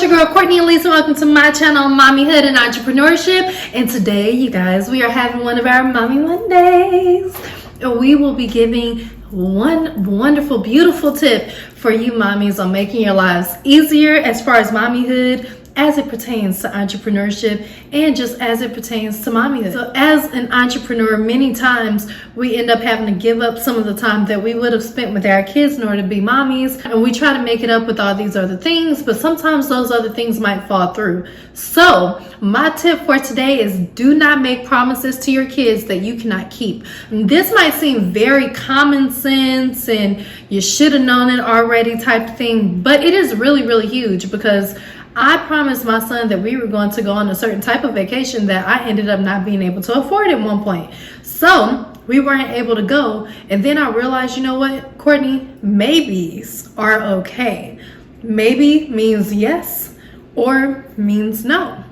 your girl Cordnie and Ellese. Welcome to my channel, Mommyhood and Entrepreneurship. And today, you guys, we are having one of our Mommy Mondays. And we will be giving one wonderful, beautiful tip for you mommies on making your lives easier as far as mommyhood, as it pertains to entrepreneurship, and just as it pertains to mommyhood. So as an entrepreneur, many times we end up having to give up some of the time that we would have spent with our kids in order to be mommies, and we try to make it up with all these other things, but sometimes those other things might fall through. So my tip for today is do not make promises to your kids that you cannot keep. This might seem very common sense and you should have known it already type of thing, but it is really, really huge, because I promised my son that we were going to go on a certain type of vacation that I ended up not being able to afford at one point. So we weren't able to go. And then I realized, you know what, Cordnie, maybes are okay. Maybe means yes or means no.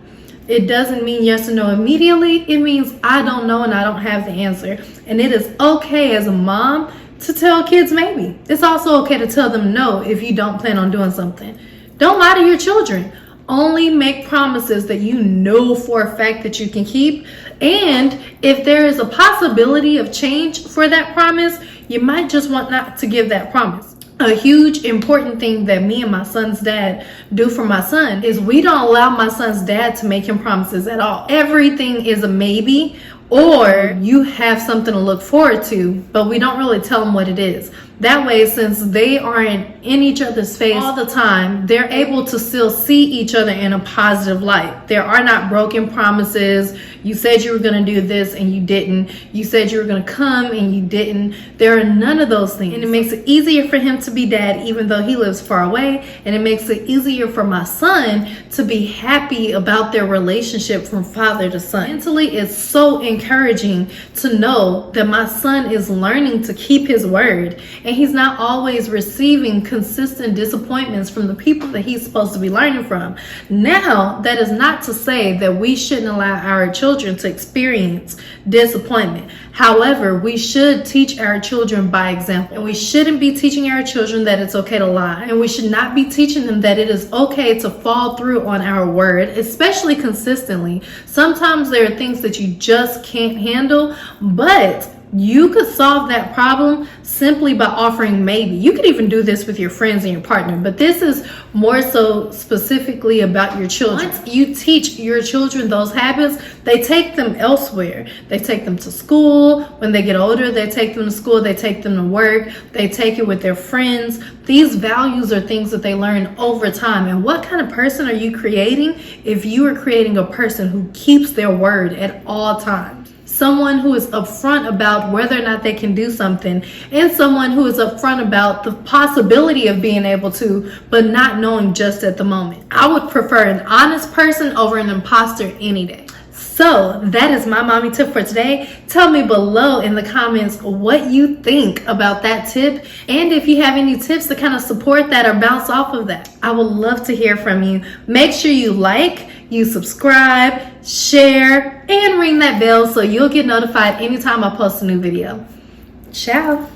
It doesn't mean yes or no immediately. It means I don't know and I don't have the answer. And it is okay as a mom to tell kids maybe. It's also okay to tell them no if you don't plan on doing something. Don't lie to your children. Only make promises that you know for a fact that you can keep. And if there is a possibility of change for that promise, you might just want not to give that promise. A huge important thing that me and my son's dad do for my son is we don't allow my son's dad to make him promises at all. Everything is a maybe, or you have something to look forward to, but we don't really tell them what it is. That way, since they aren't in each other's face all the time, they're able to still see each other in a positive light. There are not broken promises. You said you were going to do this and you didn't. You said you were going to come and you didn't. There are none of those things. And it makes it easier for him to be dad even though he lives far away. And it makes it easier for my son to be happy about their relationship from father to son. Mentally, it's so encouraging to know that my son is learning to keep his word. And he's not always receiving consistent disappointments from the people that he's supposed to be learning from. Now, that is not to say that we shouldn't allow our children to experience disappointment. However, we should teach our children by example. And we shouldn't be teaching our children that it's okay to lie. And we should not be teaching them that it is okay to fall through on our word, especially consistently. Sometimes there are things that you just can't handle, but you could solve that problem simply by offering maybe. You could even do this with your friends and your partner, but this is more so specifically about your children. Once you teach your children those habits, they take them elsewhere. They take them to school. When they get older, they take them to school. They take them to work. They take it with their friends. These values are things that they learn over time. And what kind of person are you creating if you are creating a person who keeps their word at all times? Someone who is upfront about whether or not they can do something, and someone who is upfront about the possibility of being able to, but not knowing just at the moment. I would prefer an honest person over an imposter any day. So that is my mommy tip for today. Tell me below in the comments what you think about that tip, and if you have any tips to kind of support that or bounce off of that. I would love to hear from you. Make sure you like, you subscribe, share, and ring that bell so you'll get notified anytime I post a new video. Ciao.